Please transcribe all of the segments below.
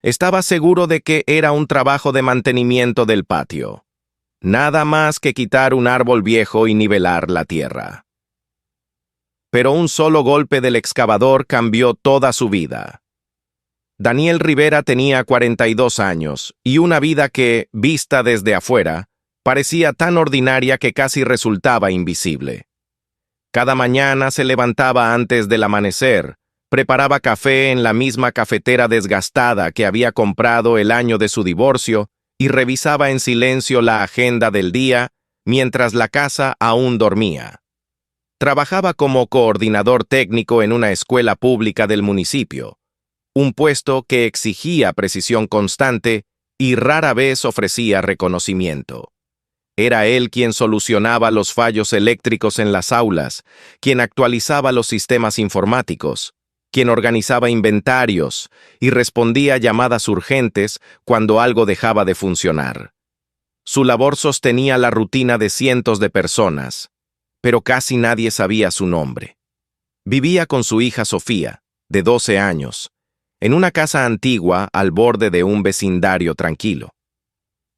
Estaba seguro de que era un trabajo de mantenimiento del patio. Nada más que quitar un árbol viejo y nivelar la tierra. Pero un solo golpe del excavador cambió toda su vida. Daniel Rivera tenía 42 años y una vida que, vista desde afuera, parecía tan ordinaria que casi resultaba invisible. Cada mañana se levantaba antes del amanecer, preparaba café en la misma cafetera desgastada que había comprado el año de su divorcio y revisaba en silencio la agenda del día mientras la casa aún dormía. Trabajaba como coordinador técnico en una escuela pública del municipio, un puesto que exigía precisión constante y rara vez ofrecía reconocimiento. Era él quien solucionaba los fallos eléctricos en las aulas, quien actualizaba los sistemas informáticos, quien organizaba inventarios y respondía a llamadas urgentes cuando algo dejaba de funcionar. Su labor sostenía la rutina de cientos de personas, pero casi nadie sabía su nombre. Vivía con su hija Sofía, de 12 años, en una casa antigua al borde de un vecindario tranquilo.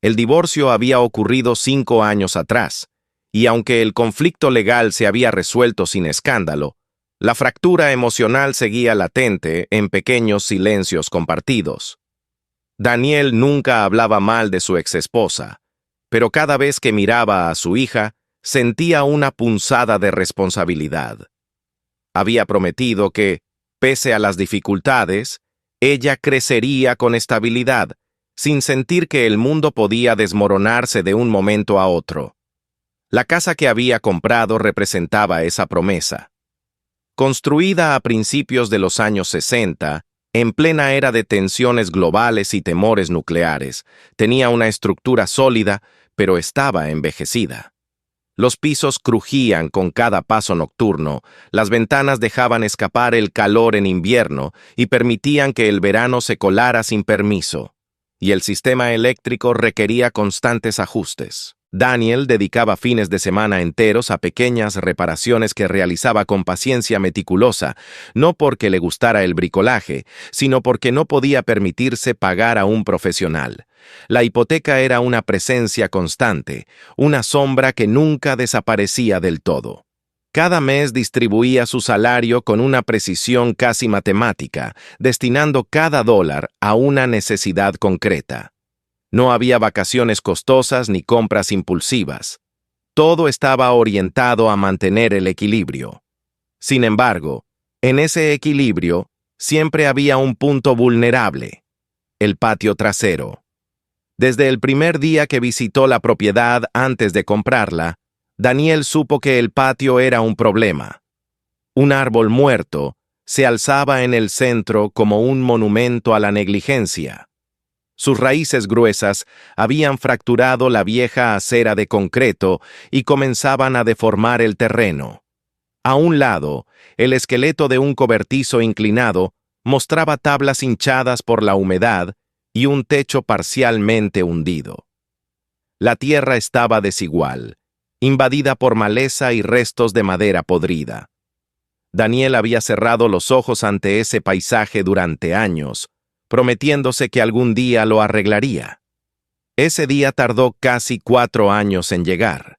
El divorcio había ocurrido 5 años atrás, y aunque el conflicto legal se había resuelto sin escándalo, la fractura emocional seguía latente en pequeños silencios compartidos. Daniel nunca hablaba mal de su exesposa, pero cada vez que miraba a su hija, sentía una punzada de responsabilidad. Había prometido que, pese a las dificultades, ella crecería con estabilidad, sin sentir que el mundo podía desmoronarse de un momento a otro. La casa que había comprado representaba esa promesa. Construida a principios de los años 60, en plena era de tensiones globales y temores nucleares, tenía una estructura sólida, pero estaba envejecida. Los pisos crujían con cada paso nocturno, las ventanas dejaban escapar el calor en invierno y permitían que el verano se colara sin permiso, y el sistema eléctrico requería constantes ajustes. Daniel dedicaba fines de semana enteros a pequeñas reparaciones que realizaba con paciencia meticulosa, no porque le gustara el bricolaje, sino porque no podía permitirse pagar a un profesional. La hipoteca era una presencia constante, una sombra que nunca desaparecía del todo. Cada mes distribuía su salario con una precisión casi matemática, destinando cada dólar a una necesidad concreta. No había vacaciones costosas ni compras impulsivas. Todo estaba orientado a mantener el equilibrio. Sin embargo, en ese equilibrio siempre había un punto vulnerable: el patio trasero. Desde el primer día que visitó la propiedad antes de comprarla, Daniel supo que el patio era un problema. Un árbol muerto se alzaba en el centro como un monumento a la negligencia. Sus raíces gruesas habían fracturado la vieja acera de concreto y comenzaban a deformar el terreno. A un lado, el esqueleto de un cobertizo inclinado mostraba tablas hinchadas por la humedad y un techo parcialmente hundido. La tierra estaba desigual, invadida por maleza y restos de madera podrida. Daniel había cerrado los ojos ante ese paisaje durante años, prometiéndose que algún día lo arreglaría. Ese día tardó casi 4 años en llegar.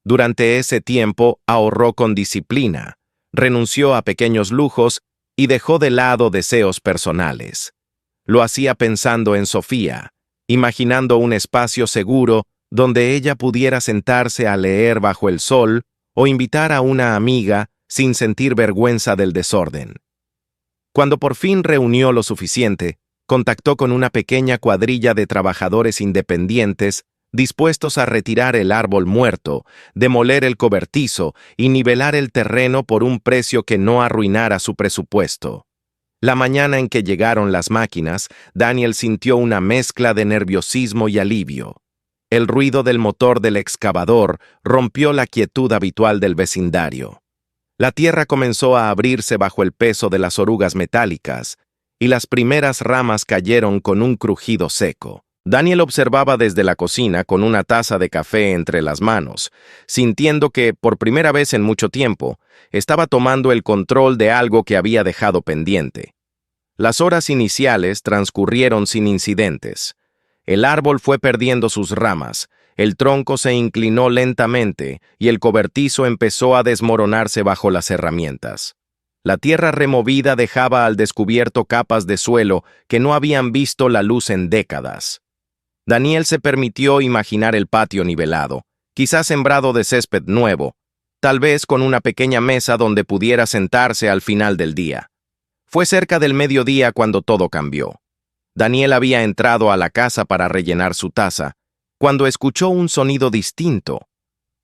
Durante ese tiempo ahorró con disciplina, renunció a pequeños lujos y dejó de lado deseos personales. Lo hacía pensando en Sofía, imaginando un espacio seguro donde ella pudiera sentarse a leer bajo el sol o invitar a una amiga sin sentir vergüenza del desorden. Cuando por fin reunió lo suficiente, contactó con una pequeña cuadrilla de trabajadores independientes dispuestos a retirar el árbol muerto, demoler el cobertizo y nivelar el terreno por un precio que no arruinara su presupuesto. La mañana en que llegaron las máquinas, Daniel sintió una mezcla de nerviosismo y alivio. El ruido del motor del excavador rompió la quietud habitual del vecindario. La tierra comenzó a abrirse bajo el peso de las orugas metálicas, y las primeras ramas cayeron con un crujido seco. Daniel observaba desde la cocina con una taza de café entre las manos, sintiendo que, por primera vez en mucho tiempo, estaba tomando el control de algo que había dejado pendiente. Las horas iniciales transcurrieron sin incidentes. El árbol fue perdiendo sus ramas, el tronco se inclinó lentamente y el cobertizo empezó a desmoronarse bajo las herramientas. La tierra removida dejaba al descubierto capas de suelo que no habían visto la luz en décadas. Daniel se permitió imaginar el patio nivelado, quizás sembrado de césped nuevo, tal vez con una pequeña mesa donde pudiera sentarse al final del día. Fue cerca del mediodía cuando todo cambió. Daniel había entrado a la casa para rellenar su taza, cuando escuchó un sonido distinto,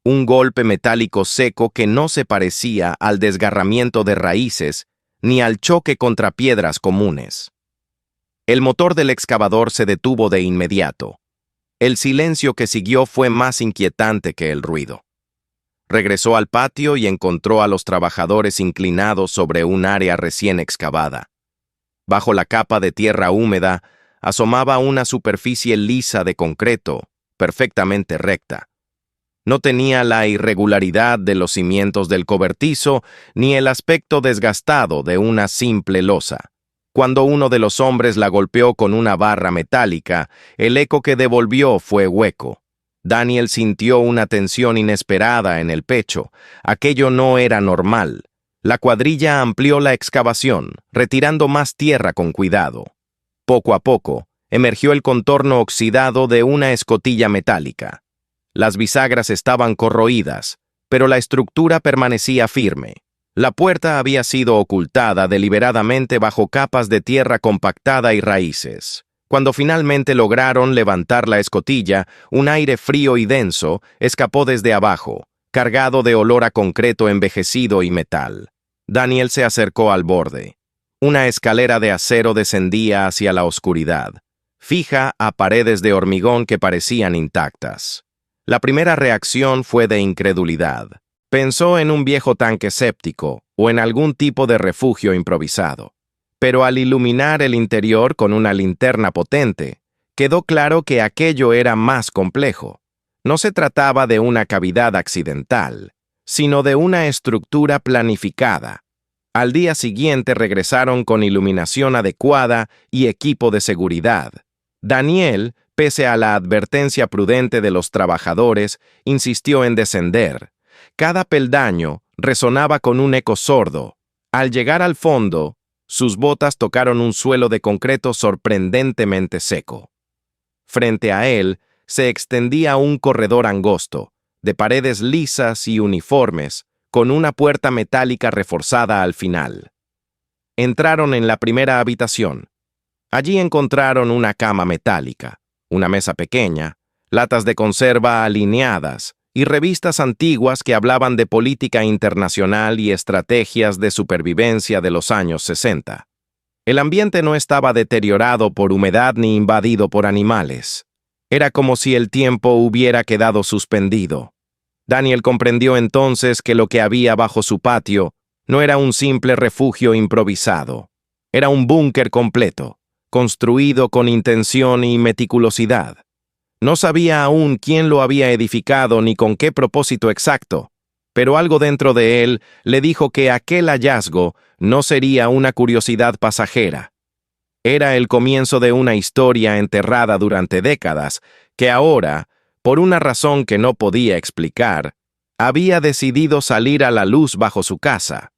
un golpe metálico seco que no se parecía al desgarramiento de raíces ni al choque contra piedras comunes. El motor del excavador se detuvo de inmediato. El silencio que siguió fue más inquietante que el ruido. Regresó al patio y encontró a los trabajadores inclinados sobre un área recién excavada. Bajo la capa de tierra húmeda asomaba una superficie lisa de concreto, perfectamente recta. No tenía la irregularidad de los cimientos del cobertizo ni el aspecto desgastado de una simple losa. Cuando uno de los hombres la golpeó con una barra metálica, el eco que devolvió fue hueco. Daniel sintió una tensión inesperada en el pecho. Aquello no era normal. La cuadrilla amplió la excavación, retirando más tierra con cuidado. Poco a poco, emergió el contorno oxidado de una escotilla metálica. Las bisagras estaban corroídas, pero la estructura permanecía firme. La puerta había sido ocultada deliberadamente bajo capas de tierra compactada y raíces. Cuando finalmente lograron levantar la escotilla, un aire frío y denso escapó desde abajo, cargado de olor a concreto envejecido y metal. Daniel se acercó al borde. Una escalera de acero descendía hacia la oscuridad, fija a paredes de hormigón que parecían intactas. La primera reacción fue de incredulidad. Pensó en un viejo tanque séptico o en algún tipo de refugio improvisado. Pero al iluminar el interior con una linterna potente, quedó claro que aquello era más complejo. No se trataba de una cavidad accidental, sino de una estructura planificada. Al día siguiente regresaron con iluminación adecuada y equipo de seguridad. Daniel, pese a la advertencia prudente de los trabajadores, insistió en descender. Cada peldaño resonaba con un eco sordo. Al llegar al fondo, sus botas tocaron un suelo de concreto sorprendentemente seco. Frente a él se extendía un corredor angosto, de paredes lisas y uniformes, con una puerta metálica reforzada al final. Entraron en la primera habitación. Allí encontraron una cama metálica, una mesa pequeña, latas de conserva alineadas y revistas antiguas que hablaban de política internacional y estrategias de supervivencia de los años 60. El ambiente no estaba deteriorado por humedad ni invadido por animales. Era como si el tiempo hubiera quedado suspendido. Daniel comprendió entonces que lo que había bajo su patio no era un simple refugio improvisado. Era un búnker completo, construido con intención y meticulosidad. No sabía aún quién lo había edificado ni con qué propósito exacto, pero algo dentro de él le dijo que aquel hallazgo no sería una curiosidad pasajera. Era el comienzo de una historia enterrada durante décadas, que ahora, por una razón que no podía explicar, había decidido salir a la luz bajo su casa.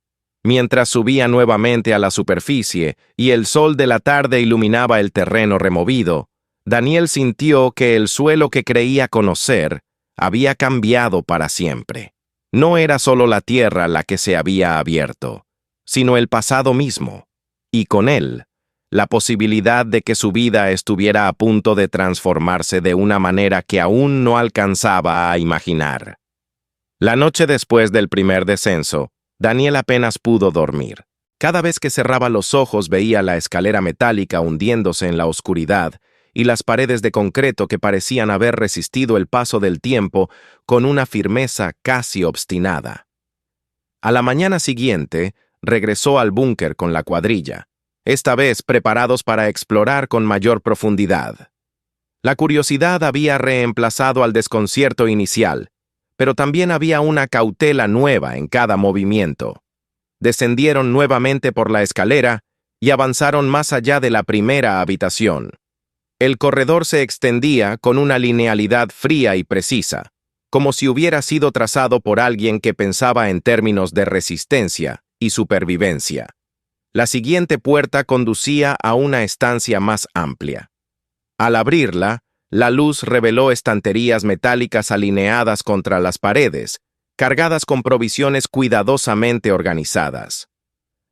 Mientras subía nuevamente a la superficie y el sol de la tarde iluminaba el terreno removido, Daniel sintió que el suelo que creía conocer había cambiado para siempre. No era solo la tierra la que se había abierto, sino el pasado mismo, y con él, la posibilidad de que su vida estuviera a punto de transformarse de una manera que aún no alcanzaba a imaginar. La noche después del primer descenso, Daniel apenas pudo dormir. Cada vez que cerraba los ojos veía la escalera metálica hundiéndose en la oscuridad y las paredes de concreto que parecían haber resistido el paso del tiempo con una firmeza casi obstinada. A la mañana siguiente, regresó al búnker con la cuadrilla, esta vez preparados para explorar con mayor profundidad. La curiosidad había reemplazado al desconcierto inicial, pero también había una cautela nueva en cada movimiento. Descendieron nuevamente por la escalera y avanzaron más allá de la primera habitación. El corredor se extendía con una linealidad fría y precisa, como si hubiera sido trazado por alguien que pensaba en términos de resistencia y supervivencia. La siguiente puerta conducía a una estancia más amplia. Al abrirla, la luz reveló estanterías metálicas alineadas contra las paredes, cargadas con provisiones cuidadosamente organizadas.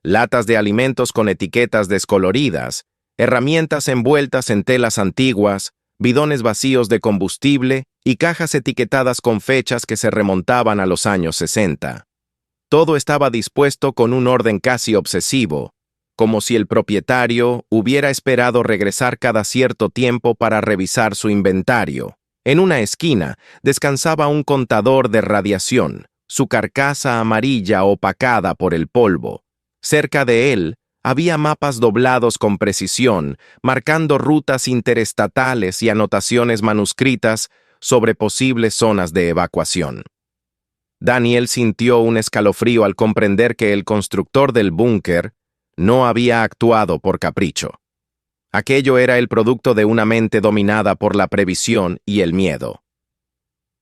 Latas de alimentos con etiquetas descoloridas, herramientas envueltas en telas antiguas, bidones vacíos de combustible y cajas etiquetadas con fechas que se remontaban a los años 60. Todo estaba dispuesto con un orden casi obsesivo, como si el propietario hubiera esperado regresar cada cierto tiempo para revisar su inventario. En una esquina descansaba un contador de radiación, su carcasa amarilla opacada por el polvo. Cerca de él había mapas doblados con precisión, marcando rutas interestatales y anotaciones manuscritas sobre posibles zonas de evacuación. Daniel sintió un escalofrío al comprender que el constructor del búnker no había actuado por capricho. Aquello era el producto de una mente dominada por la previsión y el miedo.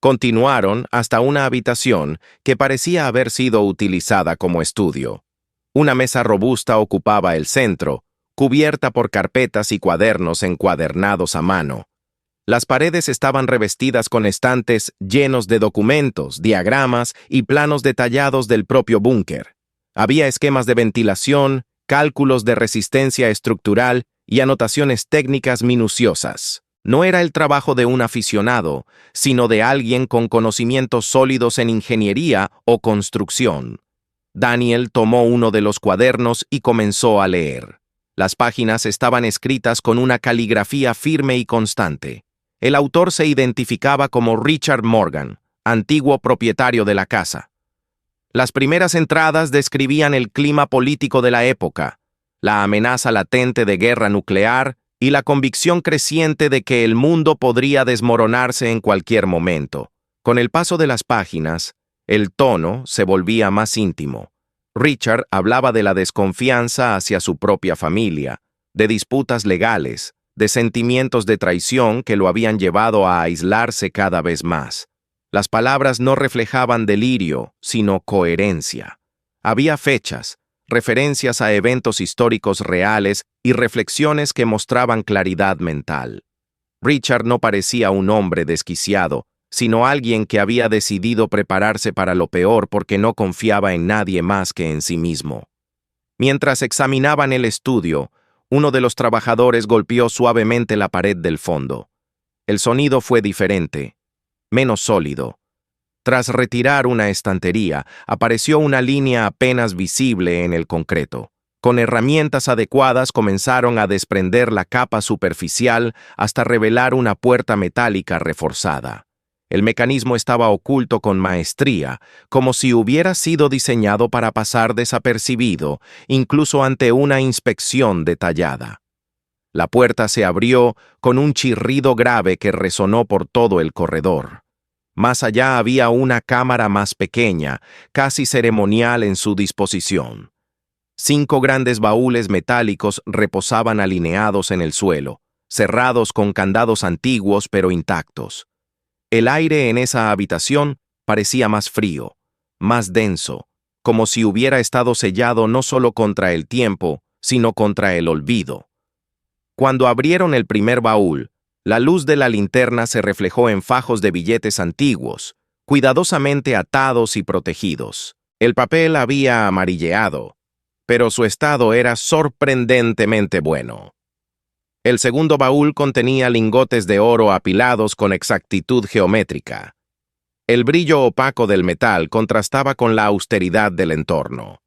Continuaron hasta una habitación que parecía haber sido utilizada como estudio. Una mesa robusta ocupaba el centro, cubierta por carpetas y cuadernos encuadernados a mano. Las paredes estaban revestidas con estantes llenos de documentos, diagramas y planos detallados del propio búnker. Había esquemas de ventilación, cálculos de resistencia estructural y anotaciones técnicas minuciosas. No era el trabajo de un aficionado, sino de alguien con conocimientos sólidos en ingeniería o construcción. Daniel tomó uno de los cuadernos y comenzó a leer. Las páginas estaban escritas con una caligrafía firme y constante. El autor se identificaba como Richard Morgan, antiguo propietario de la casa. Las primeras entradas describían el clima político de la época, la amenaza latente de guerra nuclear y la convicción creciente de que el mundo podría desmoronarse en cualquier momento. Con el paso de las páginas, el tono se volvía más íntimo. Richard hablaba de la desconfianza hacia su propia familia, de disputas legales, de sentimientos de traición que lo habían llevado a aislarse cada vez más. Las palabras no reflejaban delirio, sino coherencia. Había fechas, referencias a eventos históricos reales y reflexiones que mostraban claridad mental. Richard no parecía un hombre desquiciado, sino alguien que había decidido prepararse para lo peor porque no confiaba en nadie más que en sí mismo. Mientras examinaban el estudio, uno de los trabajadores golpeó suavemente la pared del fondo. El sonido fue diferente, menos sólido. Tras retirar una estantería, apareció una línea apenas visible en el concreto. Con herramientas adecuadas comenzaron a desprender la capa superficial hasta revelar una puerta metálica reforzada. El mecanismo estaba oculto con maestría, como si hubiera sido diseñado para pasar desapercibido, incluso ante una inspección detallada. La puerta se abrió con un chirrido grave que resonó por todo el corredor. Más allá había una cámara más pequeña, casi ceremonial en su disposición. 5 grandes baúles metálicos reposaban alineados en el suelo, cerrados con candados antiguos pero intactos. El aire en esa habitación parecía más frío, más denso, como si hubiera estado sellado no solo contra el tiempo, sino contra el olvido. Cuando abrieron el primer baúl, la luz de la linterna se reflejó en fajos de billetes antiguos, cuidadosamente atados y protegidos. El papel había amarilleado, pero su estado era sorprendentemente bueno. El segundo baúl contenía lingotes de oro apilados con exactitud geométrica. El brillo opaco del metal contrastaba con la austeridad del entorno.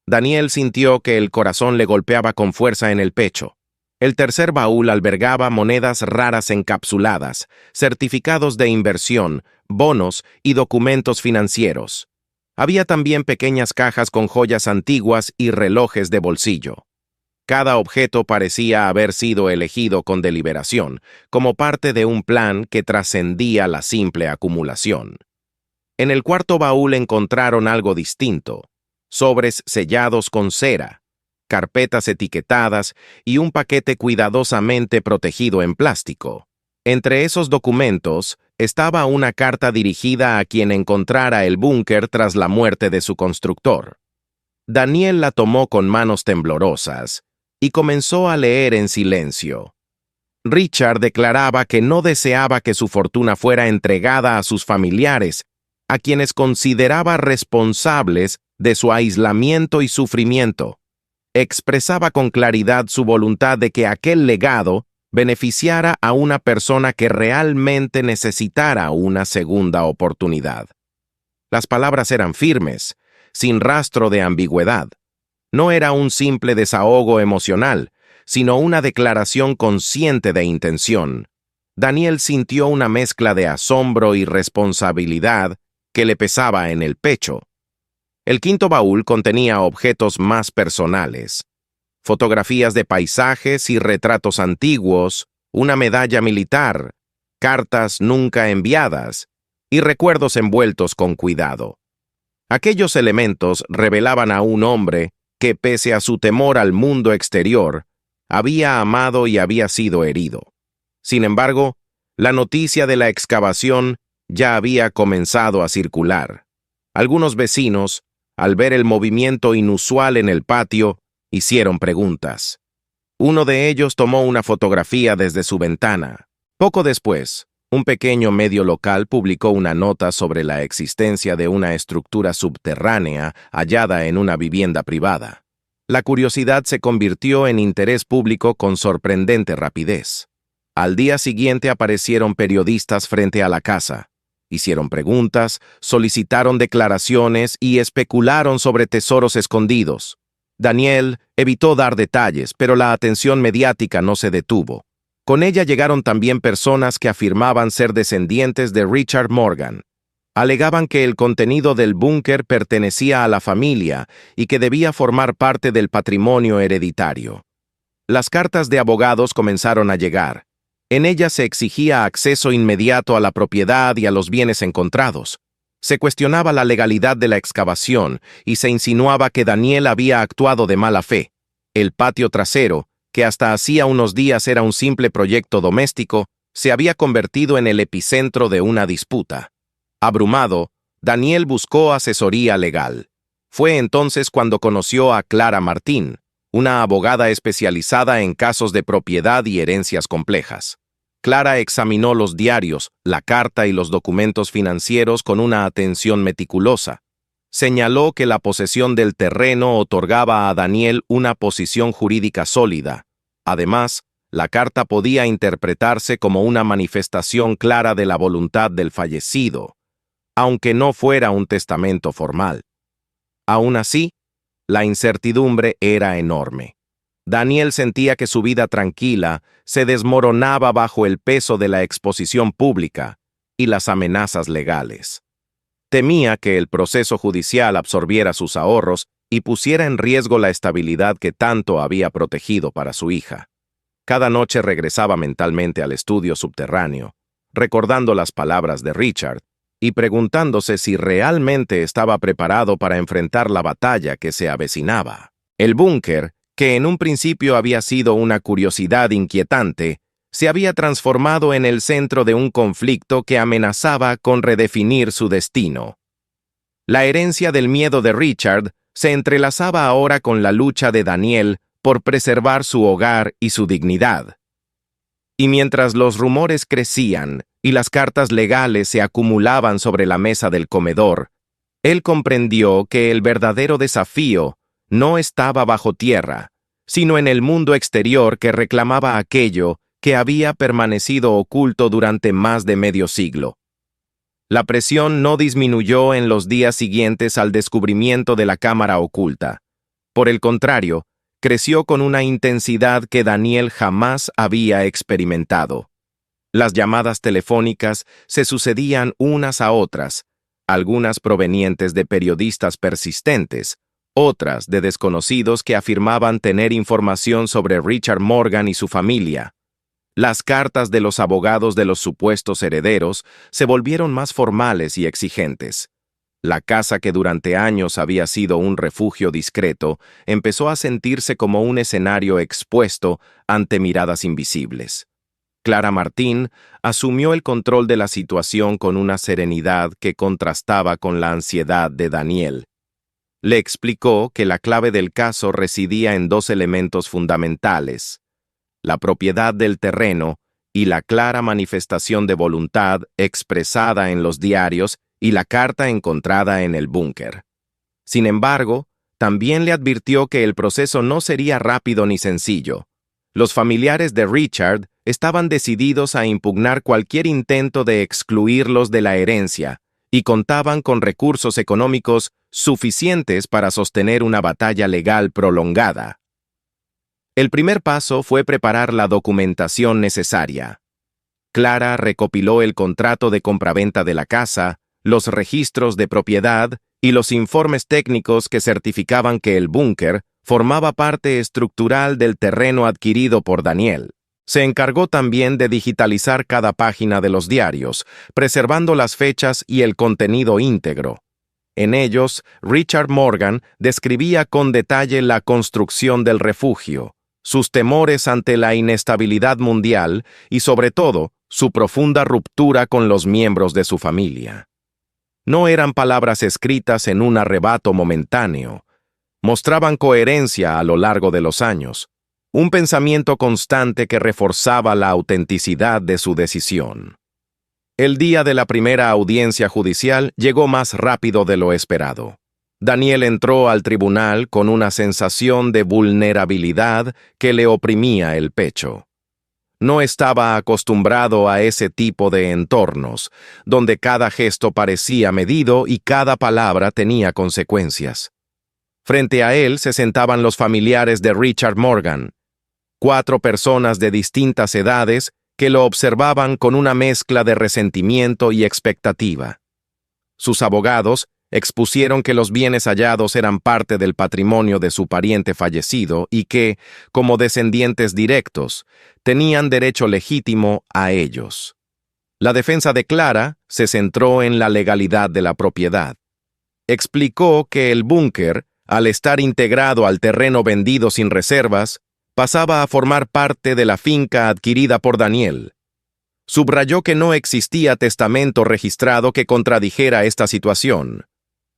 Daniel sintió que el corazón le golpeaba con fuerza en el pecho. El tercer baúl albergaba monedas raras encapsuladas, certificados de inversión, bonos y documentos financieros. Había también pequeñas cajas con joyas antiguas y relojes de bolsillo. Cada objeto parecía haber sido elegido con deliberación, como parte de un plan que trascendía la simple acumulación. En el cuarto baúl encontraron algo distinto: sobres sellados con cera, carpetas etiquetadas y un paquete cuidadosamente protegido en plástico. Entre esos documentos estaba una carta dirigida a quien encontrara el búnker tras la muerte de su constructor. Daniel la tomó con manos temblorosas y comenzó a leer en silencio. Richard declaraba que no deseaba que su fortuna fuera entregada a sus familiares, a quienes consideraba responsables de su aislamiento y sufrimiento. Expresaba con claridad su voluntad de que aquel legado beneficiara a una persona que realmente necesitara una segunda oportunidad. Las palabras eran firmes, sin rastro de ambigüedad. No era un simple desahogo emocional, sino una declaración consciente de intención. Daniel sintió una mezcla de asombro y responsabilidad que le pesaba en el pecho. El quinto baúl contenía objetos más personales: fotografías de paisajes y retratos antiguos, una medalla militar, cartas nunca enviadas y recuerdos envueltos con cuidado. Aquellos elementos revelaban a un hombre que, pese a su temor al mundo exterior, había amado y había sido herido. Sin embargo, la noticia de la excavación ya había comenzado a circular. Algunos vecinos, al ver el movimiento inusual en el patio, hicieron preguntas. Uno de ellos tomó una fotografía desde su ventana. Poco después, un pequeño medio local publicó una nota sobre la existencia de una estructura subterránea hallada en una vivienda privada. La curiosidad se convirtió en interés público con sorprendente rapidez. Al día siguiente aparecieron periodistas frente a la casa. Hicieron preguntas, solicitaron declaraciones y especularon sobre tesoros escondidos. Daniel evitó dar detalles, pero la atención mediática no se detuvo. Con ella llegaron también personas que afirmaban ser descendientes de Richard Morgan. Alegaban que el contenido del búnker pertenecía a la familia y que debía formar parte del patrimonio hereditario. Las cartas de abogados comenzaron a llegar. En ellas se exigía acceso inmediato a la propiedad y a los bienes encontrados. Se cuestionaba la legalidad de la excavación y se insinuaba que Daniel había actuado de mala fe. El patio trasero, que hasta hacía unos días era un simple proyecto doméstico, se había convertido en el epicentro de una disputa. Abrumado, Daniel buscó asesoría legal. Fue entonces cuando conoció a Clara Martín, una abogada especializada en casos de propiedad y herencias complejas. Clara examinó los diarios, la carta y los documentos financieros con una atención meticulosa. Señaló que la posesión del terreno otorgaba a Daniel una posición jurídica sólida. Además, la carta podía interpretarse como una manifestación clara de la voluntad del fallecido, aunque no fuera un testamento formal. Aún así, la incertidumbre era enorme. Daniel sentía que su vida tranquila se desmoronaba bajo el peso de la exposición pública y las amenazas legales. Temía que el proceso judicial absorbiera sus ahorros y pusiera en riesgo la estabilidad que tanto había protegido para su hija. Cada noche regresaba mentalmente al estudio subterráneo, recordando las palabras de Richard y preguntándose si realmente estaba preparado para enfrentar la batalla que se avecinaba. El búnker, que en un principio había sido una curiosidad inquietante, se había transformado en el centro de un conflicto que amenazaba con redefinir su destino. La herencia del miedo de Richard se entrelazaba ahora con la lucha de Daniel por preservar su hogar y su dignidad. Y mientras los rumores crecían y las cartas legales se acumulaban sobre la mesa del comedor, él comprendió que el verdadero desafío no estaba bajo tierra, sino en el mundo exterior que reclamaba aquello que había permanecido oculto durante más de medio siglo. La presión no disminuyó en los días siguientes al descubrimiento de la cámara oculta. Por el contrario, creció con una intensidad que Daniel jamás había experimentado. Las llamadas telefónicas se sucedían unas a otras, algunas provenientes de periodistas persistentes, otras de desconocidos que afirmaban tener información sobre Richard Morgan y su familia. Las cartas de los abogados de los supuestos herederos se volvieron más formales y exigentes. La casa que durante años había sido un refugio discreto empezó a sentirse como un escenario expuesto ante miradas invisibles. Clara Martín asumió el control de la situación con una serenidad que contrastaba con la ansiedad de Daniel. Le explicó que la clave del caso residía en dos elementos fundamentales: la propiedad del terreno y la clara manifestación de voluntad expresada en los diarios y la carta encontrada en el búnker. Sin embargo, también le advirtió que el proceso no sería rápido ni sencillo. Los familiares de Richard estaban decididos a impugnar cualquier intento de excluirlos de la herencia y contaban con recursos económicos suficientes para sostener una batalla legal prolongada. El primer paso fue preparar la documentación necesaria. Clara recopiló el contrato de compraventa de la casa, los registros de propiedad y los informes técnicos que certificaban que el búnker formaba parte estructural del terreno adquirido por Daniel. Se encargó también de digitalizar cada página de los diarios, preservando las fechas y el contenido íntegro. En ellos, Richard Morgan describía con detalle la construcción del refugio, sus temores ante la inestabilidad mundial y, sobre todo, su profunda ruptura con los miembros de su familia. No eran palabras escritas en un arrebato momentáneo. Mostraban coherencia a lo largo de los años, un pensamiento constante que reforzaba la autenticidad de su decisión. El día de la primera audiencia judicial llegó más rápido de lo esperado. Daniel entró al tribunal con una sensación de vulnerabilidad que le oprimía el pecho. No estaba acostumbrado a ese tipo de entornos, donde cada gesto parecía medido y cada palabra tenía consecuencias. Frente a él se sentaban los familiares de Richard Morgan, 4 personas de distintas edades que lo observaban con una mezcla de resentimiento y expectativa. Sus abogados expusieron que los bienes hallados eran parte del patrimonio de su pariente fallecido y que, como descendientes directos, tenían derecho legítimo a ellos. La defensa de Clara se centró en la legalidad de la propiedad. Explicó que el búnker, al estar integrado al terreno vendido sin reservas, pasaba a formar parte de la finca adquirida por Daniel. Subrayó que no existía testamento registrado que contradijera esta situación.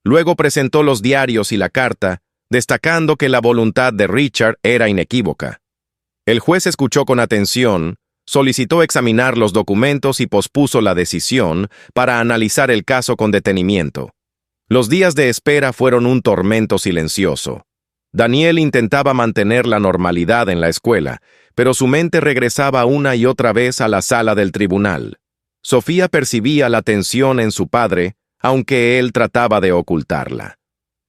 Luego presentó los diarios y la carta, destacando que la voluntad de Richard era inequívoca. El juez escuchó con atención, solicitó examinar los documentos y pospuso la decisión para analizar el caso con detenimiento. Los días de espera fueron un tormento silencioso. Daniel intentaba mantener la normalidad en la escuela, pero su mente regresaba una y otra vez a la sala del tribunal. Sofía percibía la tensión en su padre, aunque él trataba de ocultarla.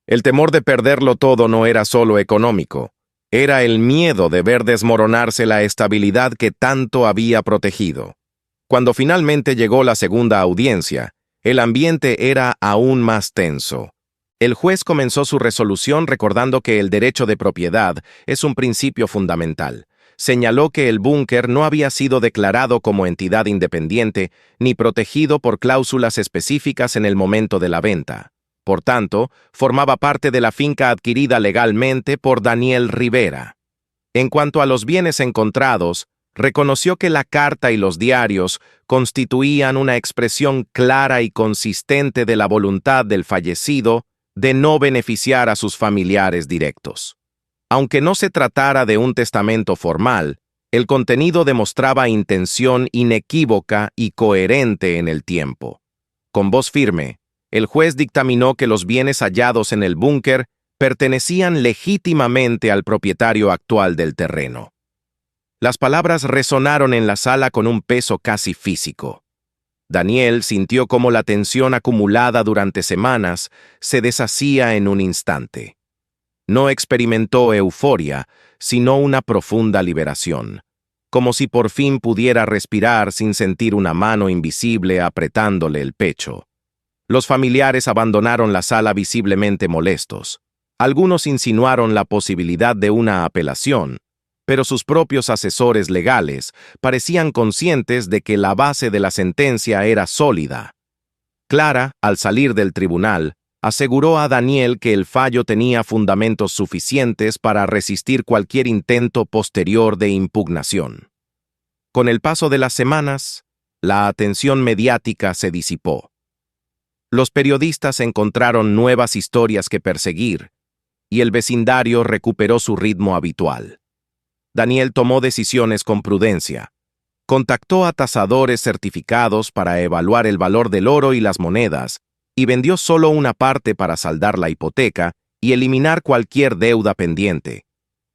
El temor de perderlo todo no era solo económico, era el miedo de ver desmoronarse la estabilidad que tanto había protegido. Cuando finalmente llegó la segunda audiencia, el ambiente era aún más tenso. El juez comenzó su resolución recordando que el derecho de propiedad es un principio fundamental. Señaló que el búnker no había sido declarado como entidad independiente ni protegido por cláusulas específicas en el momento de la venta. Por tanto, formaba parte de la finca adquirida legalmente por Daniel Rivera. En cuanto a los bienes encontrados, reconoció que la carta y los diarios constituían una expresión clara y consistente de la voluntad del fallecido de no beneficiar a sus familiares directos. Aunque no se tratara de un testamento formal, el contenido demostraba intención inequívoca y coherente en el tiempo. Con voz firme, el juez dictaminó que los bienes hallados en el búnker pertenecían legítimamente al propietario actual del terreno. Las palabras resonaron en la sala con un peso casi físico. Daniel sintió cómo la tensión acumulada durante semanas se deshacía en un instante. No experimentó euforia, sino una profunda liberación, como si por fin pudiera respirar sin sentir una mano invisible apretándole el pecho. Los familiares abandonaron la sala visiblemente molestos. Algunos insinuaron la posibilidad de una apelación, pero sus propios asesores legales parecían conscientes de que la base de la sentencia era sólida. Clara, al salir del tribunal, aseguró a Daniel que el fallo tenía fundamentos suficientes para resistir cualquier intento posterior de impugnación. Con el paso de las semanas, la atención mediática se disipó. Los periodistas encontraron nuevas historias que perseguir, y el vecindario recuperó su ritmo habitual. Daniel tomó decisiones con prudencia. Contactó a tasadores certificados para evaluar el valor del oro y las monedas, y vendió solo una parte para saldar la hipoteca y eliminar cualquier deuda pendiente.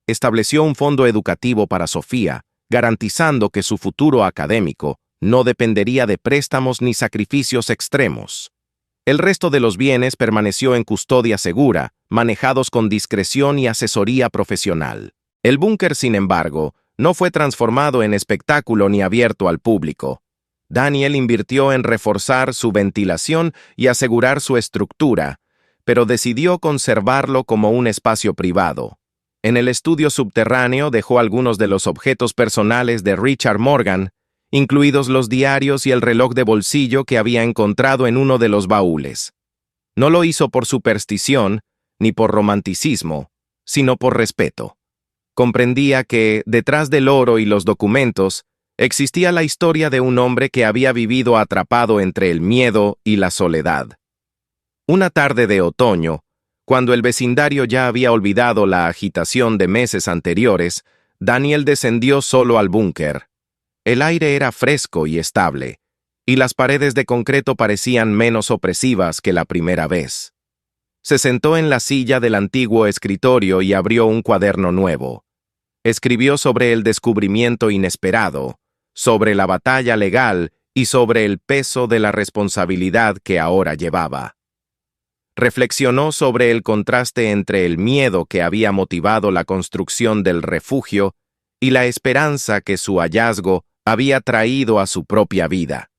Estableció un fondo educativo para Sofía, garantizando que su futuro académico no dependería de préstamos ni sacrificios extremos. El resto de los bienes permaneció en custodia segura, manejados con discreción y asesoría profesional. El búnker, sin embargo, no fue transformado en espectáculo ni abierto al público. Daniel invirtió en reforzar su ventilación y asegurar su estructura, pero decidió conservarlo como un espacio privado. En el estudio subterráneo dejó algunos de los objetos personales de Richard Morgan, incluidos los diarios y el reloj de bolsillo que había encontrado en uno de los baúles. No lo hizo por superstición ni por romanticismo, sino por respeto. Comprendía que, detrás del oro y los documentos, existía la historia de un hombre que había vivido atrapado entre el miedo y la soledad. Una tarde de otoño, cuando el vecindario ya había olvidado la agitación de meses anteriores, Daniel descendió solo al búnker. El aire era fresco y estable, y las paredes de concreto parecían menos opresivas que la primera vez. Se sentó en la silla del antiguo escritorio y abrió un cuaderno nuevo. Escribió sobre el descubrimiento inesperado, sobre la batalla legal y sobre el peso de la responsabilidad que ahora llevaba. Reflexionó sobre el contraste entre el miedo que había motivado la construcción del refugio y la esperanza que su hallazgo había traído a su propia vida.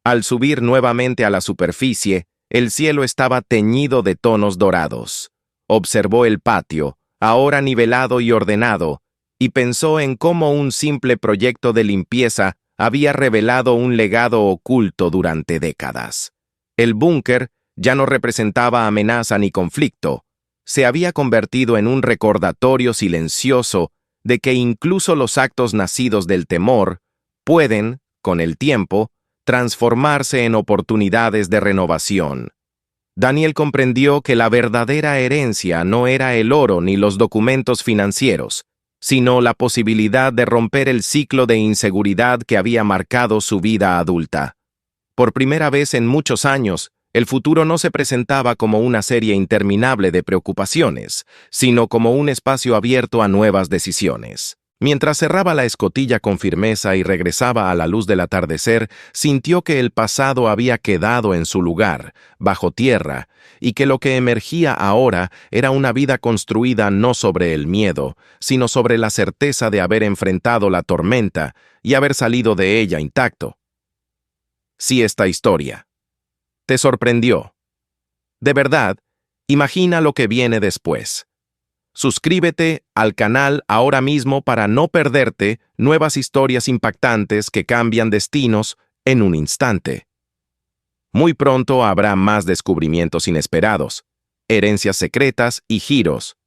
Al subir nuevamente a la superficie, el cielo estaba teñido de tonos dorados. Observó el patio, ahora nivelado y ordenado, y pensó en cómo un simple proyecto de limpieza había revelado un legado oculto durante décadas. El búnker ya no representaba amenaza ni conflicto. Se había convertido en un recordatorio silencioso de que incluso los actos nacidos del temor pueden, con el tiempo, transformarse en oportunidades de renovación. Daniel comprendió que la verdadera herencia no era el oro ni los documentos financieros, sino la posibilidad de romper el ciclo de inseguridad que había marcado su vida adulta. Por primera vez en muchos años, el futuro no se presentaba como una serie interminable de preocupaciones, sino como un espacio abierto a nuevas decisiones. Mientras cerraba la escotilla con firmeza y regresaba a la luz del atardecer, sintió que el pasado había quedado en su lugar, bajo tierra, y que lo que emergía ahora era una vida construida no sobre el miedo, sino sobre la certeza de haber enfrentado la tormenta y haber salido de ella intacto. Si esta historia te sorprendió, de verdad, imagina lo que viene después. Suscríbete al canal ahora mismo para no perderte nuevas historias impactantes que cambian destinos en un instante. Muy pronto habrá más descubrimientos inesperados, herencias secretas y giros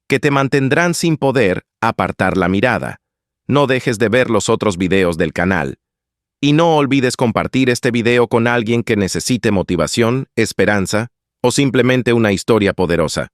que te mantendrán sin poder apartar la mirada. No dejes de ver los otros videos del canal. Y no olvides compartir este video con alguien que necesite motivación, esperanza o simplemente una historia poderosa.